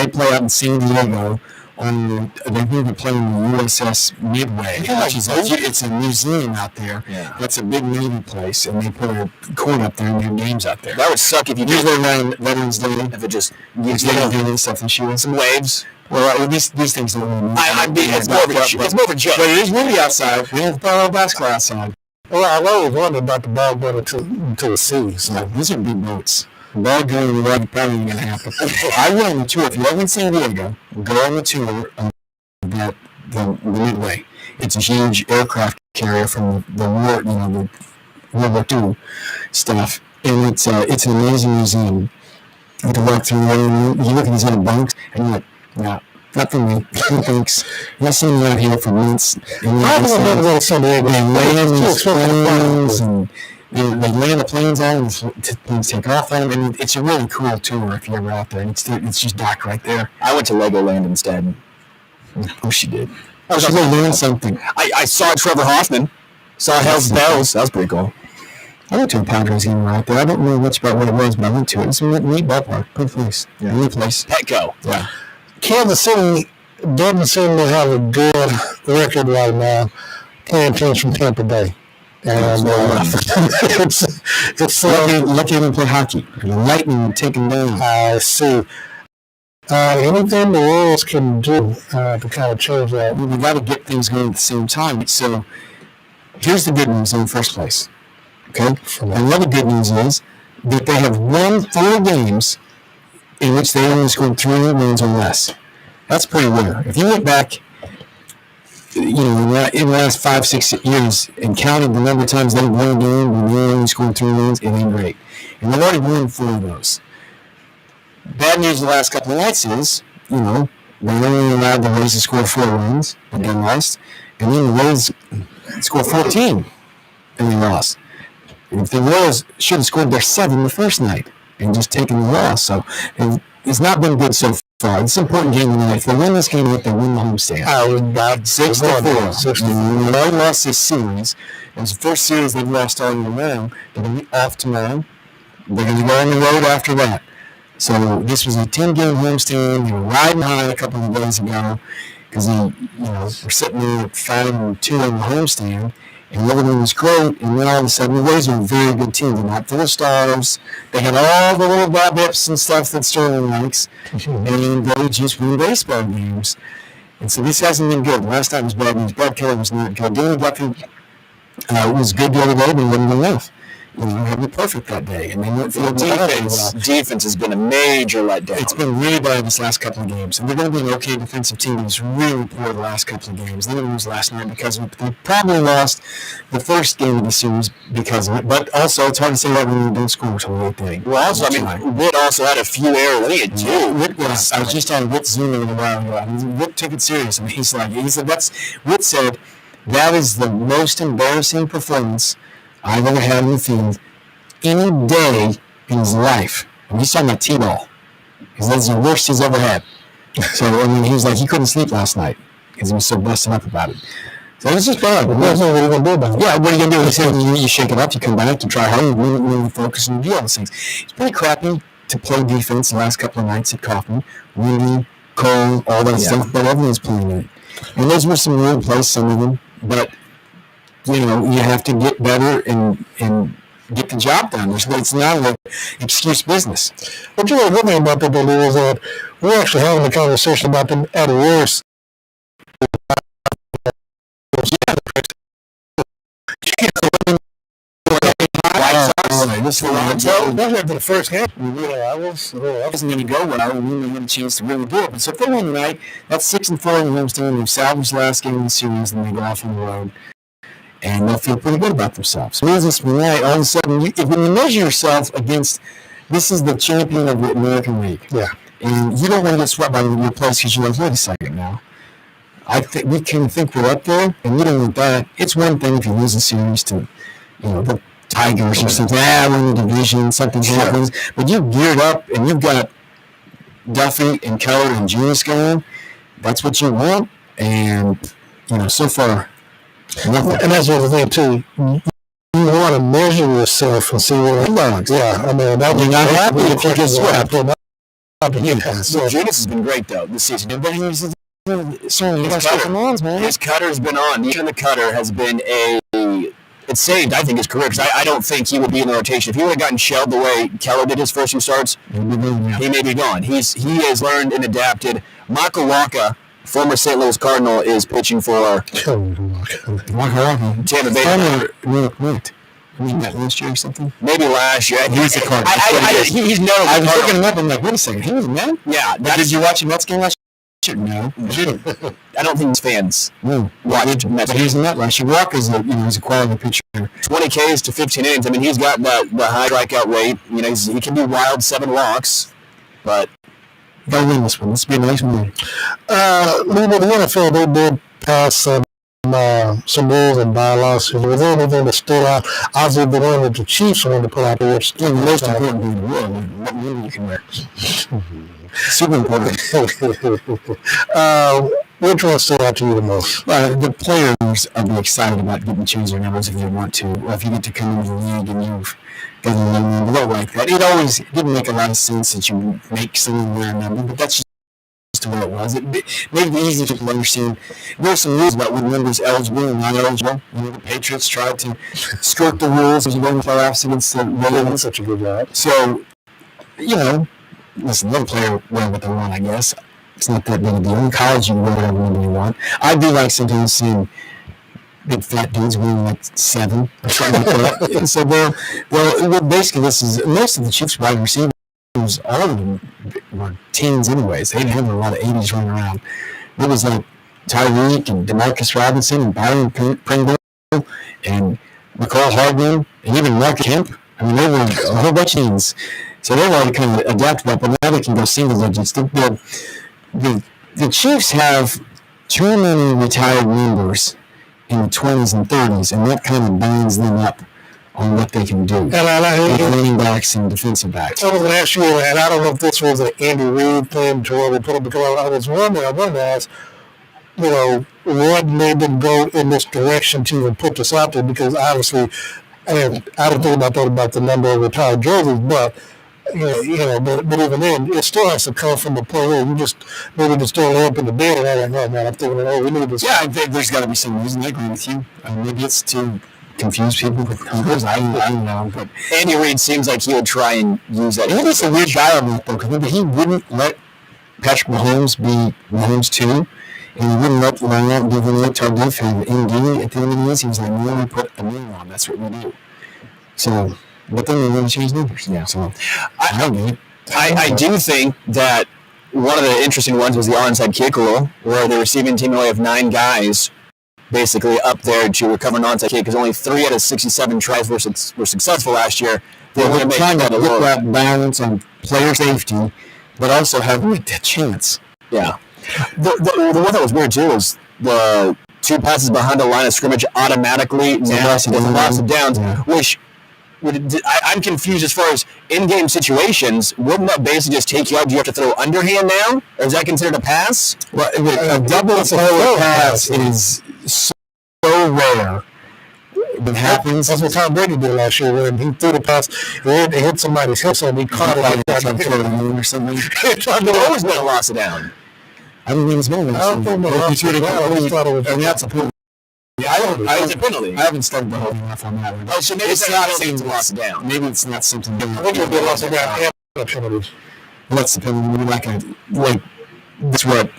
play out in San Diego. They're playing the USS Midway, which is it's a museum out there. Yeah. That's a big Navy place, and they put a court up there and their names out there. That would suck if you usually around Veterans Day. If it just doing something, some waves. Well, these things don't. It's more of a joke. But it is windy outside. We don't play basketball outside. Well, I've always wondered about the ball going to the sea. So. These are big boats. Ball going to the probably going to happen. I went on the tour. If you ever in San Diego, go on the tour of the Midway. It's a huge aircraft carrier from the war, the World War II stuff, and it's an amazing museum. You can walk through there, and you look at these other bunks, and you're like, nah. Not for me. Thanks. I've seen you out here for months. I haven't been to San Diego. And land these planes and They land the planes on, and the planes take off on them, and it's a really cool tour if you're ever out there. It's just docked right there. I went to Legoland instead. Oh, she did. Oh, she learned something. I saw Trevor Hoffman. Saw Hell's Bells. That was pretty cool. I went to a Padres game right there. I don't know much about what it was, but I went to it. It's a neat ballpark. Good place. Yeah. Neat place. Petco. Yeah. Kansas City doesn't seem to have a good record right now playing teams from Tampa Bay. And it's lucky they play hockey. The Lightning taking down. I see. Anything the Royals can do to kind of change that. We got to get things going at the same time. So here's the good news in the first place. Okay? And the other good news is that they have won 4 games in which they only scored 3 wins or less. That's pretty rare. If you look back, in the last 5-6 years and counted the number of times they've won a game when they only scored 3 wins, it ain't great. And they've already won 4 of those. Bad news the last couple of nights is, they only allowed the Rays to score 4 runs and they lost. And then the Rays scored 14 and they lost. And if the Royals should have scored their 7 the first night and just taken the loss. So it's not been good so far. It's an important game tonight. If they win this game, they win the homestand. 6-4. And they lost this series. It was the first series they've lost all year round. They're going to be off tomorrow. They're going to go on the road after that. So this was a 10-game homestand. They were riding high a couple of days ago because we're sitting there at 5-2 on the homestand, and everything was great. And then all of a sudden, the Rays are a very good team. They're not full of stars. They had all the little BABIPs and stuff that Sterling likes, and they just win baseball games. And so this hasn't been good. Last time was bad news. Brad Keller was not good. Danny Duffy was good the other day, but he wasn't enough. Had been perfect that day, and they went for the defense. Defense has been a major letdown. It's been really bad this last couple of games, and they're going to be an okay defensive team. It was really poor the last couple of games. They didn't lose last night because they probably lost the first game of the series because of it. But also, it's hard to say that when you don't score until the 8th inning. Well, also, Witt also had a few errors. I think I was just on Witt's Zoom a while ago. Witt took it serious, and he said Witt said that is the most embarrassing performance I've ever had in the field any day in his life. And he's talking about T-ball. Because that's the worst he's ever had. So, he was like, he couldn't sleep last night because he was so busted up about it. So it's just bad. There's nothing you can do about it. Yeah, what are you going to do? He said, you shake it up, you come back, you try hard, you really focus, and you do all those things. It's pretty crappy to play defense the last couple of nights at Kaufman. Windy, cold, all that stuff, but everyone's playing it. And those were some weird plays, some of them. But you have to get better and get the job done. It's not an excuse business. What you know, one thing about people is that we're actually having a conversation about them at worst. After the first game, I wasn't going to go well. We didn't have a chance to really do it. But so if they win tonight, that's 6-4 in the homestand. They've salvaged the last game of the series, and they go off on the road. And they'll feel pretty good about themselves. So this tonight, all of a sudden, when you measure yourself against, this is the champion of the American League. Yeah. And you don't want to get swept by your place because you're like, wait a second now. We can think we're up there, and we don't want that. It's one thing if you lose a series to, the Tigers or something. We're in the division, something happens. But you geared up, and you've got Duffy and Keller and Julius going. That's what you want. And, so far, nothing. And that's the other thing, too. You want to measure yourself and see what it looks. Yeah, that would not happen if you get swept. Julius has been great, though, this season. But he's certainly his cutter's been on. Even the cutter has been it saved, I think, his career, because I don't think he would be in the rotation. If he would have gotten shelled the way Keller did his first 2 starts, he may be gone. He has learned and adapted. Michael Waka, former St. Louis Cardinal, is pitching for Tampa Bay. That last year or something? Maybe last year. He's a Cardinal. He's known. I was looking him up. I'm like, wait a second. He was a man? Yeah. Did you watch the Mets game last year? No. I don't think his fans watched Mets. But he was in that last year. Walker's he's a quality pitcher. 20 Ks to 15 innings. He's got the high strikeout rate. He can be wild, 7 walks, but they'll win this one. This will be a nice one. The NFL, they did pass some rules and bylaws. If there was anything that stood out, obviously the one that the Chiefs wanted to put out there, which the most important thing in the world, what rule you can wear. Super important. Which one stood out to you the most? The players are excited about getting to change their numbers if they want to, or if you get to come into the league and you've got a number like that. It always didn't make a lot of sense that you make someone wear a number, but that's just the way it was. It made it easy for people to understand. There were some rules about when numbers eligible and not eligible. The Patriots tried to skirt the rules as going playoffs against the Ravens. Such a good job. So, listen, let a player wear what they want, I guess. It's not that big a deal. In college, you can wear whatever number you want. I do like sometimes seeing big fat dudes wearing like 7 or something like that. And so basically this is most of the Chiefs wide receivers, all of them were teens anyways. They didn't have a lot of 80s running around. It was like Tyreek and Demarcus Robinson and Byron Pringle and McCall Hardman and even Mark Kemp. I mean, they were a whole bunch of teens. So they've already kind of adapted that, but now they can go single digits. The Chiefs have too many retired members in the 20s and 30s, and that kind of binds them up on what they can do. And running backs and defensive backs. I was going to ask you, and I don't know if this was an Andy Reid thing to where they put it, because I wanted to ask, what made them go in this direction to even put this out there? Because obviously, and I don't think about the number of retired jerseys, but but even then, it still has to come from a player. You just maybe just don't open the door and I'm like, oh man, I'm thinking, we need this. Yeah, I think there's got to be some reason. I agree with you. Maybe it's to confuse people with numbers. I don't know, but Andy Reid seems like he would try and use that. He was a weird guy on that though, because he wouldn't let Patrick Mahomes be Mahomes 2, and he wouldn't let Lionel give him Tardif and ND at the end of the years. He was like, no, we put a name on. That's what we do. So. But then they want to change numbers. Yeah, so I do think that one of the interesting ones was the onside kick rule, where the receiving team only have 9 guys basically up there to recover an onside kick, because only 3 out of 67 tries were successful last year. They're trying to look at balance on player safety, but also have that chance. Yeah. The one that was weird too was the 2 passes behind the line of scrimmage automatically loss of downs, which. I'm confused as far as in-game situations. Wouldn't that basically just take you out? Do you have to throw underhand now? Or is that considered a pass? Well, a double forward pass is so rare. It happens. That's what Tom Brady did last year when he threw the pass. It hit somebody's hip, and he caught it like that. Or something. There's always been a loss of down. I don't think it's been. I don't think that's a penalty. It's a penalty. I haven't studied the whole enough on that one. Oh, so maybe it's not a loss down. Maybe it's not something different. I think it'll be a loss of down and penalties. What's the penalty? That's what.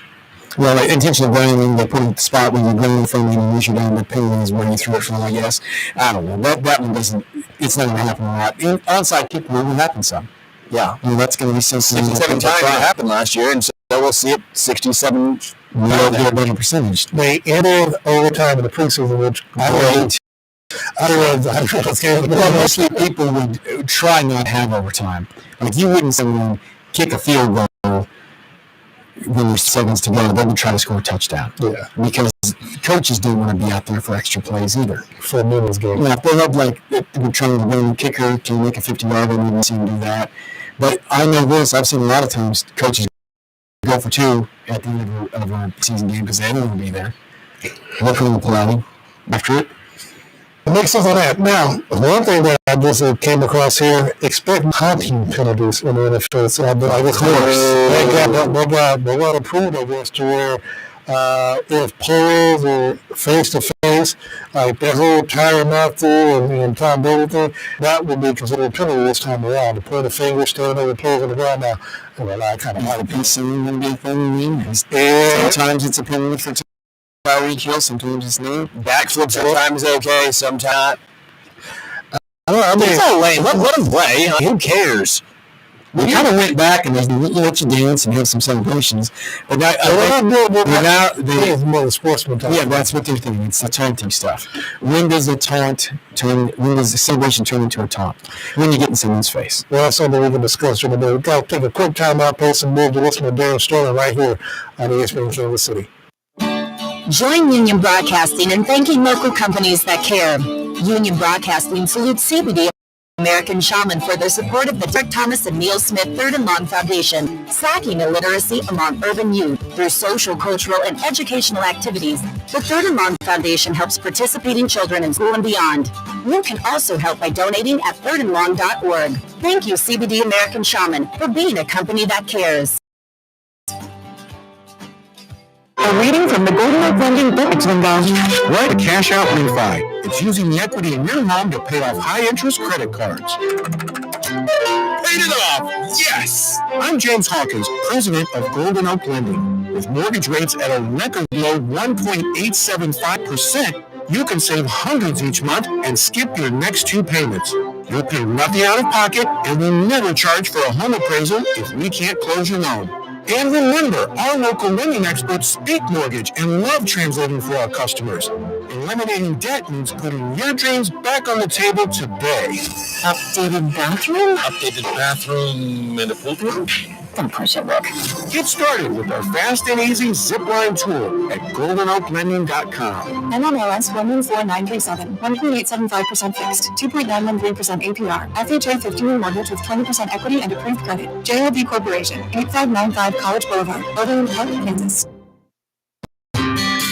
Well, intentional grounding, they put it at the spot when you're grounding from you and you down. The penalty is where you threw it from, I guess. I don't know. That one doesn't. It's not going to happen a lot. Onside kick will happen some. Yeah. That's going to be something. 67 times it happened last year, and so we'll see it 67. We'll get a better percentage. They ended overtime in the preseason, which I don't know. Mostly people would try not to have overtime. Like you wouldn't say kick a field goal when there's seconds to go. They would try to score a touchdown. Yeah. Because coaches don't want to be out there for extra plays either. For a women's game. Yeah, if they have they're trying to win, kicker can make a 50-yarder, and even see them do that. But I know this. I've seen a lot of times coaches go for 2 at the end of a season game because they don't want to be there. Look on the play after it. It makes sense on that. Now, one thing that I just came across here, expect hunting penalties in the NFL. So they got approved of this to where if players are face-to-face, like that whole Tyron Matthew and Tom Brady thing, that would be considered a penalty this time around. To point a finger, standing over players on the ground now. Well, I kind of had a piece of it be a thing. Sometimes it's a penalty for Tyreek Hill, sometimes it's not. Backflip sometimes okay, sometimes. I mean, it's all lame. Let them play. Who cares? We kind of went back and they let you dance and have some celebrations, but now it's more the sportsman time. Yeah, that's what they're thinking. It's the taunting stuff. When does the when does the celebration turn into a taunt? When you get in someone's face. Well, that's something we can discuss in a minute. We've got to take a quick time out, post some more to listen to Darren right here on ESPN Kansas City. Join Union Broadcasting in thanking local companies that care. Union Broadcasting salutes CBD American Chauvin for their support of the Derek Thomas and Neil Smith Third and Long Foundation, sacking illiteracy among urban youth through social, cultural, and educational activities. The Third and Long Foundation helps participating children in school and beyond. You can also help by donating at thirdandlong.org. Thank you, CBD American Chauvin, for being a company that cares. A reading from the Golden Oak Lending book. Write a cash out refi. It's using the equity in your home to pay off high-interest credit cards. Paid it off! Yes! I'm James Hawkins, president of Golden Oak Lending. With mortgage rates at a record low 1.875%, you can save hundreds each month and skip your next two payments. You'll pay nothing out of pocket and will never charge for a home appraisal if we can't close your loan. And remember, our local lending experts speak mortgage and love translating for our customers. Eliminating debt means putting your dreams back on the table today. Updated bathroom? Updated bathroom and a pool room? Don't push it, Rick. Get started with our fast and easy zipline tool at goldenoaklending.com. NMLS 114937, 1.875% fixed, 2.913% APR, FHA 15-year mortgage with 20% equity and approved credit. JLB Corporation, 8595 College Boulevard, Overland Park, Kansas.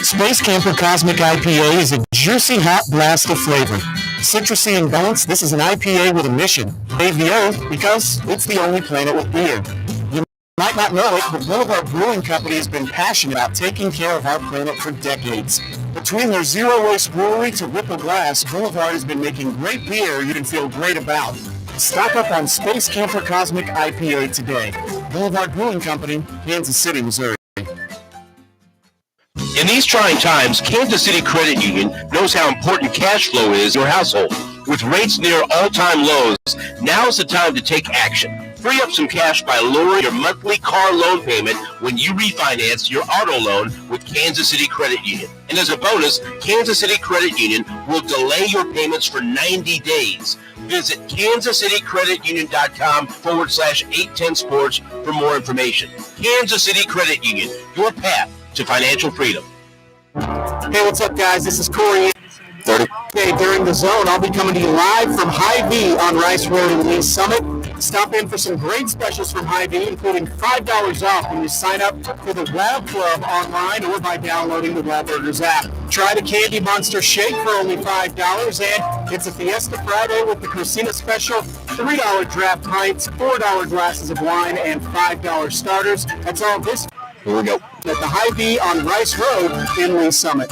Space Camper Cosmic IPA is a juicy hot blast of flavor. Citrusy and balanced, this is an IPA with a mission. Brave the Earth because it's the only planet with beer. You might not know it, but Boulevard Brewing Company has been passionate about taking care of our planet for decades. Between their zero-waste brewery to Ripple Glass, Boulevard has been making great beer you can feel great about. Stock up on Space Camper Cosmic IPA today. Boulevard Brewing Company, Kansas City, Missouri. In these trying times, Kansas City Credit Union knows how important cash flow is in your household. With rates near all-time lows, now is the time to take action. Free up some cash by lowering your monthly car loan payment when you refinance your auto loan with Kansas City Credit Union. And as a bonus, Kansas City Credit Union will delay your payments for 90 days. Visit kansascitycreditunion.com/810sports for more information. Kansas City Credit Union, your path to financial freedom. Hey, what's up, guys? This is Corey. 30. Okay, during the zone, I'll be coming to you live from Hy-Vee on Rice Road in Lee Summit. Stop in for some great specials from Hy-Vee, including $5 off when you sign up for the Web Club online or by downloading the Web Burgers app. Try the Candy Monster Shake for only $5, and it's a Fiesta Friday with the Crucina Special, $3 draft pints, $4 glasses of wine, and $5 starters. That's all this. Here we go. At the Hy-Vee on Rice Road in Lee Summit.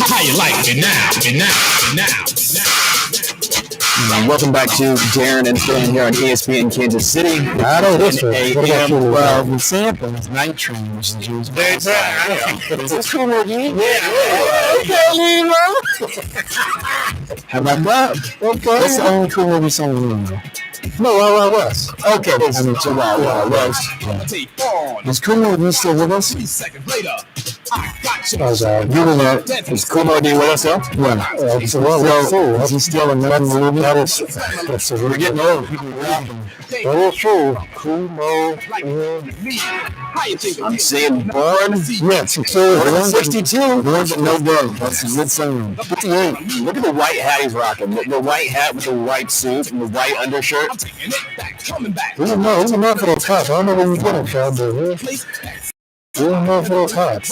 How you like it now? Welcome back to Darren and Dan here on ESPN Kansas City. I know this one. What about you? Well, the sample is Night Train, which is James Bond. Is this cool with you? Yeah. Okay, Limo. How about that? Okay. That's the only cool movie song we know. No, Wild West. Okay. I mean, so Wild West. Is Kumo with me still with us? 3 seconds later. You will know. Is Kumo with us still? Well, Is he still in that movie? We're getting old. People are laughing. That is true. Kumo. I'm seeing Born. Yes, it's 62. Born's at no go. That's a good song. 58. Look at the white hat he's rocking. The white hat with the white suit and the white undershirt. He's a man for those hats. I don't know where you get it from, but he's a man for those hats.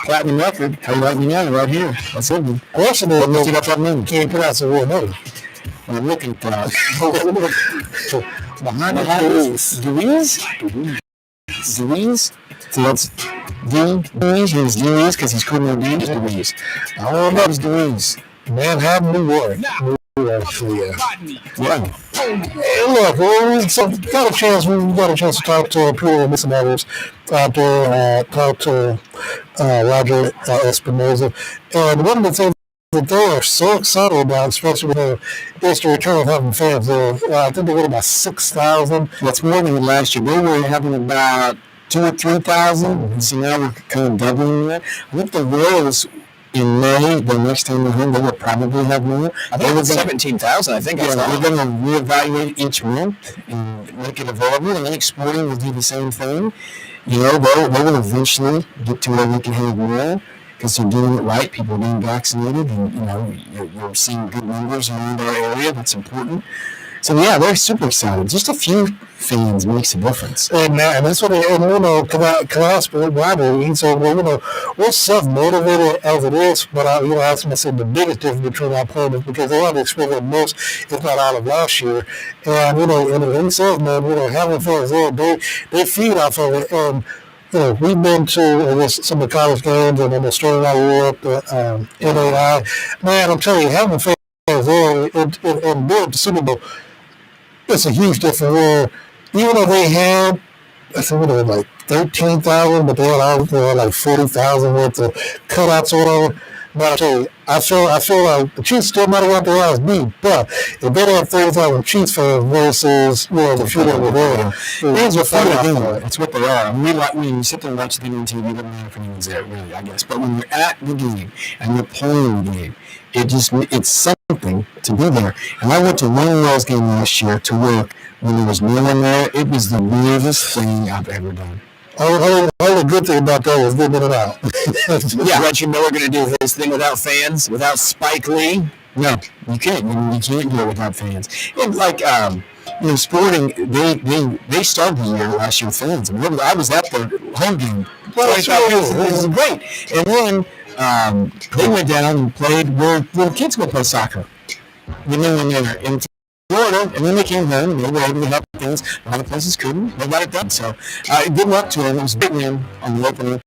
Platinum record. How you like me now? Right here. That's it. Question is, What you got that name? can't pronounce the real name. I'm looking for it. Behind the hat is Louise? So that's Louise means Louise because he's calling her name is Louise. I don't know if it's Louise. Manhattan, New York. Actually, Yeah. Hey, look, we got a chance to talk to people missing others out there, talk to Roger Espinoza, and one of the things that they are so excited about, especially with the return of having fans there. I think they got about 6,000. That's more than last year. We were having about 2,000 or 3,000, so now we're kind of doubling that. I think the Royals in May, the next time they're home, they will probably have more. I think it was 17,000. I think. Yeah, we're going to reevaluate each month and make it available. And Lake Sporting will do the same thing. You know, they will eventually get to where we can have more because they're doing it right. People are being vaccinated, and you know, you're seeing good numbers around our area. That's important. So yeah, they're super excited. Just a few fans makes a difference. And that's what Canal Sport rivalry. So we're self-motivated as it is, but I was going to say the biggest difference between our opponents because they have experienced most, if not all of last year. And in the themselves, man, having fun as well. They feed off of it. And we've been to some of the college games and then the Starting Out World, the NAI. Man, I'm telling you, having fun as well and build the Super Bowl. It's a huge difference where even though they had, I think like 13,000, but they had like 40,000 worth of cutouts or whatever. But I tell you, I feel like the Chiefs still might have got their eyes beat, but if they had 30,000 Chiefs fans versus the few that were there, fans are fun to do. It's what they are. When you sit there and watch the game on TV, it doesn't matter if anyone's there, really, I guess. But when you're at the game and you're playing the game, it's something to be there. And I went to one Royals game last year to work when there was no one there. It was the weirdest thing I've ever done. All the good thing about that was getting it out. Yeah, Reggie Miller going to do his thing without fans, without Spike Lee. No, you can't. You can't do it without fans. And like, Sporting, they started the year last year with fans. And I was at the home game. Well, it was great. And then they went down and played where the kids go play soccer. When they were there in Florida, and then they came home and they were able to help things. A lot of places couldn't. They got it done. So good luck to them. It was a big win on the opener.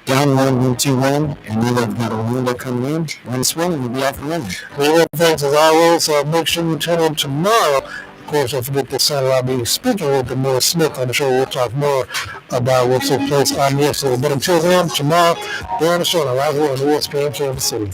Down 1-2-1, and then they've got Orlando coming in. One swing, and we'll be off and running. Well, thanks as always. So make sure you tune in tomorrow. Of course, don't forget this Saturday I'll be speaking with Demore Smith. I'm sure we'll talk more about what took place on yesterday. But until then, tomorrow, they're on the show right here on ESPN Kansas City.